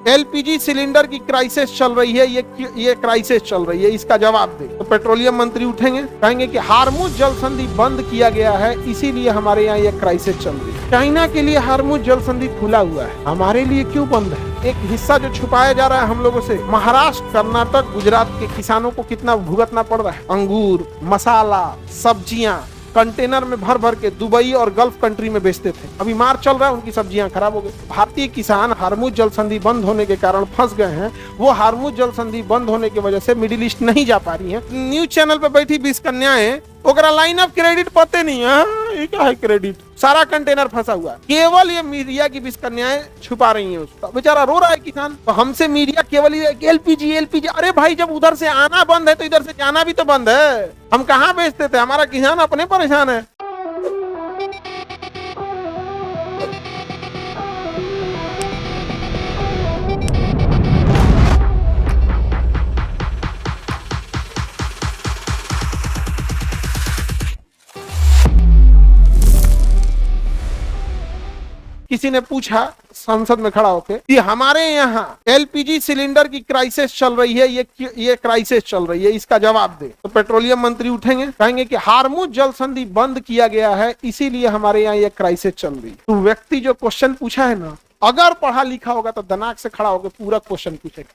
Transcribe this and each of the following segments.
LPG cylinder की crisis चल रही है, ये क्राइसिस चल रही है, इसका जवाब दे। तो पेट्रोलियम मंत्री उठेंगे, कहेंगे कि हार्मुज जल संधि बंद किया गया है, इसीलिए हमारे यहाँ ये क्राइसिस चल रही है। चाइना के लिए हार्मुज जल संधि खुला हुआ है, हमारे लिए क्यों बंद है? एक हिस्सा जो छुपाया जा रहा है हम लोगों से। महाराष्ट्र, कर्नाटक, गुजरात के किसानों को कितना भुगतना पड़ रहा है। अंगूर, मसाला, सब्जियां कंटेनर में भर भर के दुबई और गल्फ कंट्री में बेचते थे, अभी मार चल रहा है, उनकी सब्जियां खराब हो गई। भारतीय किसान हार्मुज जल संधि बंद होने के कारण फंस गए हैं। वो हार्मुज जल संधि बंद होने की वजह से मिडिल ईस्ट नहीं जा पा रही है। न्यूज चैनल पे बैठी 20 कन्याएं, ओकरा लाइन ऑफ क्रेडिट पते नहीं है, ये क्या है क्रेडिट, सारा कंटेनर फंसा हुआ है। केवल ये मीडिया की 20 कन्याएं छुपा रही हैं उसका, बेचारा रो रहा है किसान। तो हमसे मीडिया केवल एलपीजी एलपीजी, अरे भाई जब उधर से आना बंद है तो इधर से जाना भी तो बंद है। हम कहाँ बेचते थे, हमारा किसान अपने परेशान है। किसी ने पूछा संसद में खड़ा होकर कि हमारे यहाँ एलपीजी सिलेंडर की क्राइसिस चल रही है, ये क्राइसिस चल रही है, इसका जवाब दे। तो पेट्रोलियम मंत्री उठेंगे, कहेंगे कि हार्मुज जल संधि बंद किया गया है, इसीलिए हमारे यहाँ ये क्राइसिस चल रही है। तो व्यक्ति जो क्वेश्चन पूछा है ना, अगर पढ़ा लिखा होगा तो दिमाग से खड़ा होकर पूरा क्वेश्चन पूछेगा।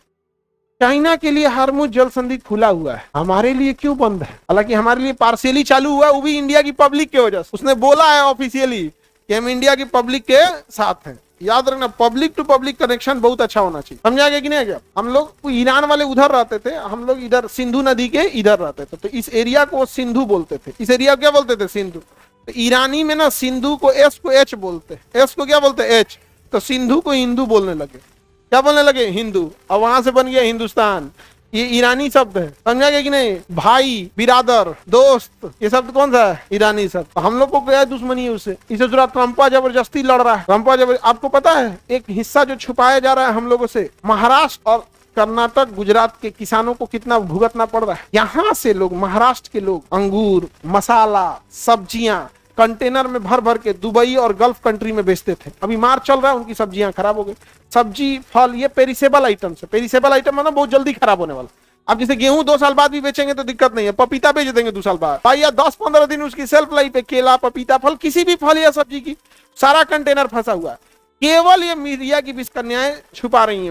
चाइना के लिए हार्मुज जल संधि खुला हुआ है, हमारे लिए क्यों बंद है? हालांकि हमारे लिए पार्शियली चालू हुआ, वो भी इंडिया की पब्लिक की वजह से। उसने बोला है ऑफिशियली कि हम इंडिया की पब्लिक के साथ हैं। याद रखना, पब्लिक टू पब्लिक कनेक्शन बहुत अच्छा होना चाहिए, समझा गया कि नहीं? क्या हम लोग ईरान वाले उधर रहते थे, हम लोग इधर सिंधु नदी के इधर रहते थे, तो इस एरिया को सिंधु बोलते थे। इस एरिया को क्या बोलते थे? सिंधु। तो ईरानी में ना सिंधु को एस को एच बोलते, एस को क्या बोलते? एच। तो सिंधु को हिंदू बोलने लगे, क्या बोलने लगे? हिंदू। और वहां से बन गया हिंदुस्तान। ये ईरानी शब्द है, समझा गया कि नहीं? भाई, बिरादर, दोस्त, ये शब्द कौन सा है? ईरानी शब्द। हम लोग को क्या दुश्मनी है उससे? इसे जरा ट्रम्पा जबरदस्ती लड़ रहा है, ट्रम्पा जबरदस्ती। आपको पता है एक हिस्सा जो छुपाया जा रहा है हम लोगों से, महाराष्ट्र और कर्नाटक, गुजरात के किसानों को कितना भुगतना पड़ रहा है। यहाँ से लोग, महाराष्ट्र के लोग अंगूर, मसाला, सब्जियां कंटेनर में भर भर के दुबई और गल्फ कंट्री में बेचते थे, अभी मार चल रहा है, उनकी सब्जियां खराब हो गई। सब्जी, फल, ये पेरिसेबल आइटम है। पेरिसेबल आइटम मतलब बहुत जल्दी खराब होने वाला। अब जैसे गेहूं 2 साल बाद भी बेचेंगे तो दिक्कत नहीं है, पपीता बेच देंगे 2 साल बाद भाई, या 10-15 दिन उसकी सेल्फ लाइफ है। केला, पपीता, फल, किसी भी फल या सब्जी की सारा कंटेनर फंसा हुआ है। केवल ये मीडिया की 20 कन्याएं छुपा रही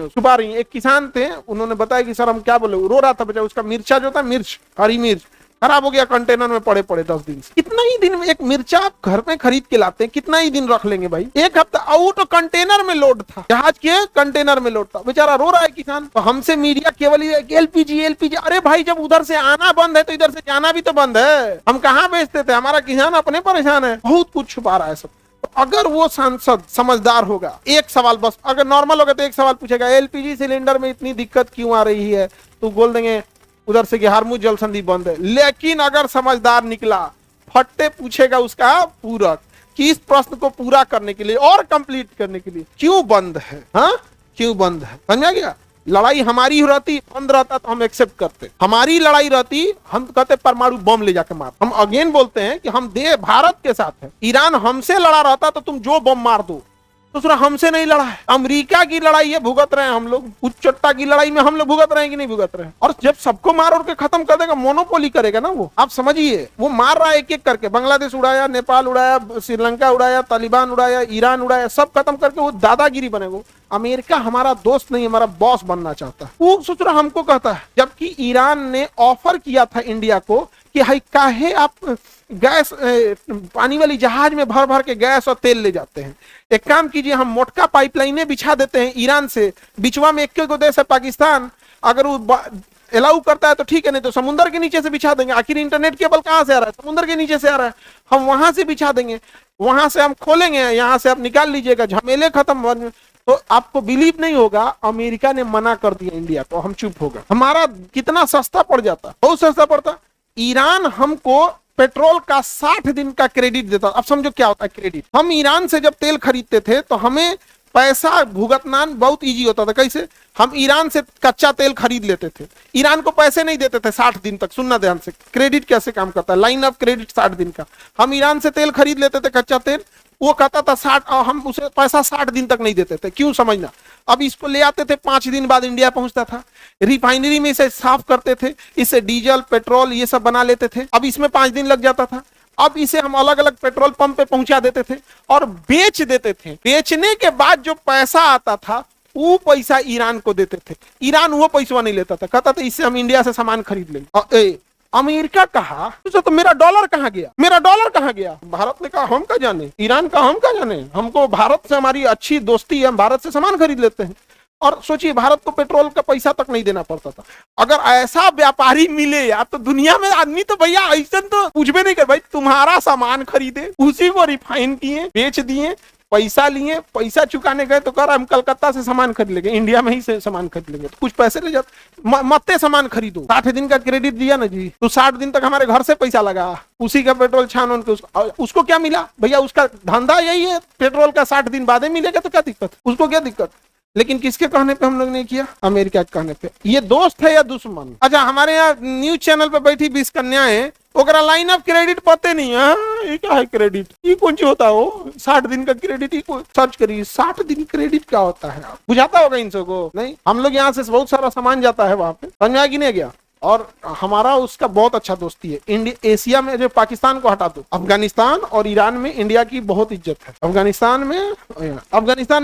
हैं। एक किसान थे, उन्होंने बताया कि सर हम क्या बोले, रो रहा था बेचारा, उसका मिर्चा जो था, मिर्च, हरी मिर्च खराब हो गया, कंटेनर में पड़े 10 दिन से। कितना ही दिन में एक मिर्चा आप घर में खरीद के लाते हैं, कितना ही दिन रख लेंगे भाई? 1 हफ्ता। और तो कंटेनर में लोड था, जहाज के कंटेनर में लोड था, बेचारा रो रहा है किसान। तो हमसे मीडिया केवल एलपीजी एलपीजी, अरे भाई जब उधर से आना बंद है तो इधर से जाना भी तो बंद है। हम कहाँ बेचते थे, हमारा किसान अपने परेशान है। बहुत कुछ छुपा रहा है सब। तो अगर वो सांसद समझदार होगा, एक सवाल बस, अगर नॉर्मल होगा तो एक सवाल पूछेगा, एलपीजी सिलेंडर में इतनी दिक्कत क्यों आ रही है? तो बोल देंगे उधर से कि हार्मुज जल संधि बंद है। लेकिन अगर समझदार निकला, फट्टे पूछेगा उसका पूरक कि इस प्रश्न को पूरा करने के लिए और कंप्लीट करने के लिए क्यों बंद है, हाँ क्यों बंद है? समझा गया? लड़ाई हमारी ही रहती, बंद रहता तो हम एक्सेप्ट करते। हमारी लड़ाई रहती, हम कहते परमाणु बम ले जाके मार। हम अगेन बोलते हैं कि हम भारत के साथ है। ईरान हमसे लड़ा रहता तो तुम जो बम मार दो, दूसरा हमसे नहीं लड़ा है। अमेरिका की लड़ाई है, भुगत रहे हैं हम लोग। उच्चट्टा की लड़ाई में हम लोग भुगत रहे हैं कि नहीं भुगत रहे हैं? और जब सबको मार और के खत्म कर देगा, मोनोपोली करेगा ना वो। आप समझिए, वो मार रहा है एक एक करके। बांग्लादेश उड़ाया, नेपाल उड़ाया, श्रीलंका उड़ाया, तालिबान उड़ाया, ईरान उड़ाया, सब खत्म करके वो दादागिरी बनेगा। अमेरिका हमारा दोस्त नहीं, हमारा बॉस बनना चाहता है। वो सोच रहा हमको कहता है, जबकि ईरान ने ऑफर किया था इंडिया को कि हाई काहे आप गैस, पानी वाली जहाज में भर भर के गैस और तेल ले जाते हैं, एक काम कीजिए, हम मोटका पाइपलाइनें बिछा देते हैं ईरान से, बिचवा में एक को देश है पाकिस्तान, अगर वो अलाउ करता है तो ठीक है, नहीं तो समुद्र के नीचे से बिछा देंगे। आखिर इंटरनेट केबल कहां से आ रहा है? समुद्र के नीचे से आ रहा है। हम वहां से बिछा देंगे, वहां से हम खोलेंगे, यहाँ से आप निकाल लीजिएगा, झमेले खत्म। तो आपको बिलीव नहीं होगा, अमेरिका ने मना कर दिया इंडिया को, हम चुप होगा। हमारा कितना सस्ता पड़ जाता, बहुत सस्ता पड़ता। ईरान हमको पेट्रोल का 60 दिन का क्रेडिट देता। अब समझो क्या होता है क्रेडिट। हम ईरान से जब तेल खरीदते थे तो हमें पैसा भुगतना बहुत इजी होता था। कैसे? हम ईरान से कच्चा तेल खरीद लेते थे, ईरान को पैसे नहीं देते थे 60 दिन तक। सुनना ध्यान से, क्रेडिट कैसे काम करता है, लाइन ऑफ क्रेडिट 60 दिन का। हम ईरान से तेल खरीद लेते थे, कच्चा तेल, वो कहता था 60, हम उसे पैसा 60 दिन तक नहीं देते थे, क्यों समझना। अब इसको ले आते थे, 5 दिन बाद इंडिया पहुंचता था, रिफाइनरी में इसे साफ करते थे, इससे डीजल पेट्रोल ये सब बना लेते थे। अब इसमें 5 दिन लग जाता था। अब इसे हम अलग अलग पेट्रोल पंप पे पहुंचा देते थे और बेच देते थे। बेचने के बाद जो पैसा आता था वो पैसा ईरान को देते थे। ईरान वो पैसा नहीं लेता था, कहता था इससे हम इंडिया से सामान खरीद लेंगे। अमेरिका कहा तो मेरा डॉलर कहाँ गया, मेरा डॉलर कहाँ गया। भारत ने कहा हम क्या जाने, ईरान का हम क्या जाने, हमको भारत से हमारी अच्छी दोस्ती है, हम भारत से सामान खरीद लेते हैं। और सोचिए भारत को पेट्रोल का पैसा तक नहीं देना पड़ता था। अगर ऐसा व्यापारी मिले यार तो दुनिया में आदमी तो भैया ऐसा तो कुछ भी नहीं कर, भाई तुम्हारा सामान खरीदे, उसी को रिफाइन किए, बेच दिए, पैसा लिए, पैसा चुकाने गए तो कर हम कलकत्ता से सामान खरीद लेंगे, इंडिया में ही से सामान खरीद लेंगे, तो कुछ पैसे ले जाते, मत्ते सामान खरीदो। 60 दिन का क्रेडिट दिया ना जी, तो 60 दिन तक हमारे घर से पैसा लगा, उसी का पेट्रोल छान उनके उसको क्या मिला भैया, उसका धंधा यही है, पेट्रोल का 60 दिन बाद ही मिलेगा तो क्या दिक्कत, उसको क्या दिक्कत। लेकिन किसके कहने पे हम लोग ने किया, अमेरिका के कहने पे। ये दोस्त है या दुश्मन। अच्छा हमारे यहाँ न्यूज चैनल पे बैठी 20 कन्याएं, ओकरा लाइन ऑफ क्रेडिट पते नहीं है, ये क्या है क्रेडिट, ये कौन सी होता है वो 60 दिन का क्रेडिट, ये सर्च करिए 60 दिन क्रेडिट क्या होता है, बुझाता होगा इन सबको नहीं। हम लोग यहाँ से बहुत सारा सामान जाता है वहां पे, समझ में नहीं गया। और हमारा उसका बहुत अच्छा दोस्ती है। इंडिया एशिया में जो पाकिस्तान को हटा दो, अफगानिस्तान और ईरान में इंडिया की बहुत इज्जत है। अफगानिस्तान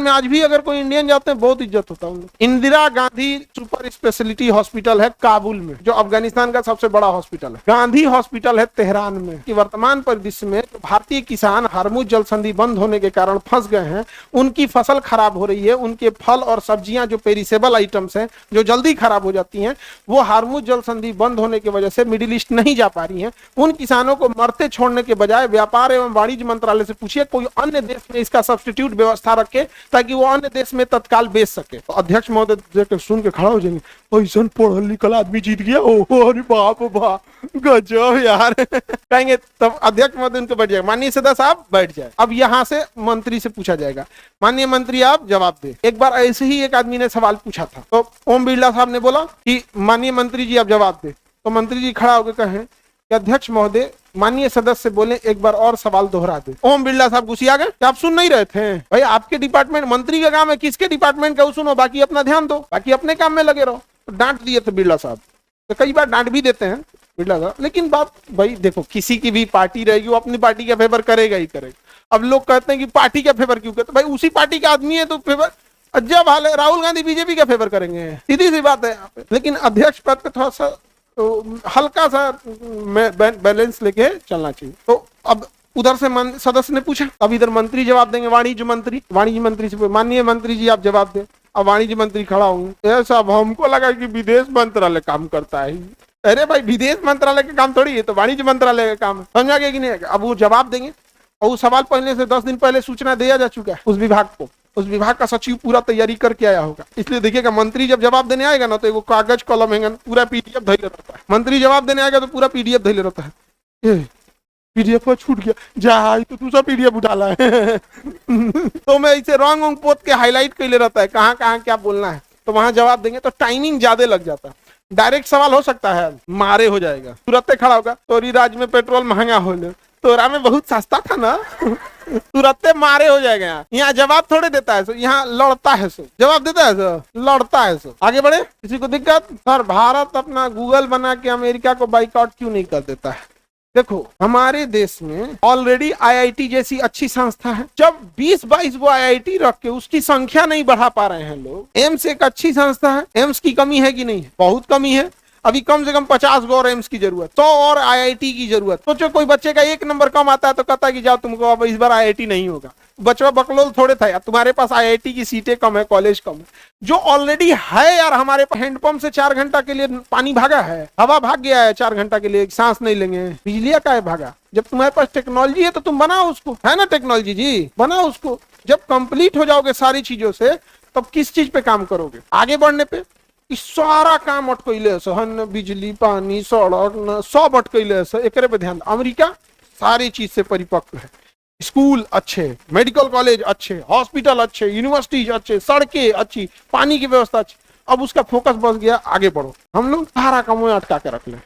में आज भी अगर कोई इंडियन जाते हैं बहुत इज्जत होता है। Indira Gandhi super speciality hospital है काबुल में, जो अफगानिस्तान का सबसे बड़ा हॉस्पिटल है। गांधी हॉस्पिटल है तेहरान में। कि वर्तमान परिदृश्य में भारतीय किसान हार्मुज जल संधि बंद होने के कारण फंस गए हैं, उनकी फसल खराब हो रही है, उनके फल और सब्जियां जो पेरिसेबल आइटम्स हैं जो जल्दी खराब हो जाती हैं, वो हार्मुज जल संधि बंद होने की वजह से मिडिल ईस्ट नहीं जा पा रही हैं। उन किसानों को मरते छोड़ने के बजाय व्यापार एवं वाणिज्य मंत्रालय से पूछिए कोई अन्य देश में इसका सब्स्टिट्यूट व्यवस्था रखे ताकि वो अन्य देश में तत्काल बेच सके। तो अध्यक्ष महोदय सुन के खड़ा हो जाएंगे, ऐसा पढ़ल लिखल आदमी जीत गया, ओहो अरे बाप बाप गजब यार कहेंगे। तब अध्यक्ष महोदय उनको बैठ जाएगा, माननीय सदस्य साहब बैठ जाए। अब यहाँ से मंत्री से पूछा जाएगा, माननीय मंत्री आप जवाब दे। एक बार ऐसे ही एक आदमी ने सवाल पूछा था, तो ओम बिरला साहब ने बोला कि माननीय मंत्री जी आप जवाब दे। तो मंत्री जी खड़ा होकर कहें कि अध्यक्ष महोदय माननीय सदस्य से बोले एक बार और सवाल दोहरा दे। ओम बिरला साहब गुस्सिया गए, क्या आप सुन नहीं रहे थे भाई, आपके डिपार्टमेंट मंत्री का काम है, किसके डिपार्टमेंट का सुनो, बाकी अपना ध्यान दो, बाकी अपने काम में लगे रहो। तो डांट दिए थे बिरला साहब, तो कई बार डांट भी देते हैं बिरला साहब। लेकिन बात भाई देखो, किसी की भी पार्टी रहेगी वो अपनी पार्टी का फेवर करेगा ही करेगा। अब लोग कहते हैं कि पार्टी का फेवर क्यों करते, भाई उसी पार्टी का आदमी है तो फेवर, जब हाल है राहुल गांधी बीजेपी का फेवर करेंगे, सीधी सी बात है यहाँ पे। लेकिन अध्यक्ष पद पे थोड़ा सा तो हल्का सा बैलेंस लेके चलना चाहिए। तो अब उधर से सदस्य ने पूछा, अब इधर मंत्री जवाब देंगे, वाणिज्य मंत्री से माननीय मंत्री जी आप जवाब दें। अब वाणिज्य मंत्री खड़ा होंगे, ऐसा हमको लगा कि विदेश मंत्रालय काम करता है। अरे भाई विदेश मंत्रालय का काम थोड़ी है, तो वाणिज्य मंत्रालय का काम है, समझा गया कि नहीं। अब वो जवाब देंगे और वो सवाल पहले से 10 दिन पहले सूचना दिया जा चुका है उस विभाग को, उस विभाग का सचिव पूरा तैयारी करके आया होगा। इसलिए देखिएगा मंत्री जब जवाब देने आएगा ना तो वो कागज कलम है पूरा पीडीएफ धैले रहता है। मंत्री जवाब देने आएगा तो पूरा पीडीएफ धैले रहता है, पीडीएफ को छूट गया जा तो दूसरा पीडीएफ उठा ला है तो मैं इसे रॉन्ग पोत के हाईलाइट कर ले रहता है कहाँ कहाँ क्या बोलना है, तो वहां जवाब देंगे तो टाइमिंग ज्यादा लग जाता है। डायरेक्ट सवाल हो सकता है मारे हो जाएगा, तुरंत खड़ा होगा तो राज्य में पेट्रोल महंगा हो ले, तोरा में बहुत सस्ता था ना तुरंत मारे हो जाएगा। यहाँ जवाब थोड़े देता है, यहाँ लड़ता है, सो जवाब देता है, सो लड़ता है। सो आगे बढ़े, किसी को दिक्कत। सर भारत अपना गूगल बना के अमेरिका को बाइकआउट क्यों नहीं कर देता है। देखो हमारे देश में ऑलरेडी आईआईटी जैसी अच्छी संस्था है, जब 20-22 वो आईआईटी रख के उसकी संख्या नहीं बढ़ा पा रहे हैं लोग। एम्स एक अच्छी संस्था है, एम्स की कमी है कि नहीं है, बहुत कमी है। अभी कम से कम 50 गो और एम्स की जरूरत, 100 और आईआईटी की जरूरत। सोचो कोई बच्चे का 1 नंबर कम आता है तो कहता है कि जाओ तुमको अब इस बार आईआईटी नहीं होगा। बचवा बकलोल थोड़े था यार, तुम्हारे पास आईआईटी की सीटें कम है, कॉलेज कम है। जो ऑलरेडी है यार, हमारे पास हैंडपंप से 4 घंटा के लिए पानी भागा है, हवा भाग गया है 4 घंटा के लिए, सांस नहीं लेंगे। बिजलियां का है भागा। जब तुम्हारे पास टेक्नोलॉजी है तो तुम बनाओ उसको, है ना टेक्नोलॉजी जी, बनाओ उसको। जब कंप्लीट हो जाओगे सारी चीजों से तब किस चीज पे काम करोगे आगे बढ़ने पे। इस सारा काम अटकैले हन, बिजली पानी सड़क न सब अटकैले एक पे ध्यान। अमेरिका सारी चीज से परिपक्व है, स्कूल अच्छे, मेडिकल कॉलेज अच्छे, हॉस्पिटल अच्छे, यूनिवर्सिटीज अच्छे, सड़कें अच्छी, पानी की व्यवस्था अच्छी। अब उसका फोकस बस गया आगे बढ़ो। हम लोग सारा काम अटका के रख ले।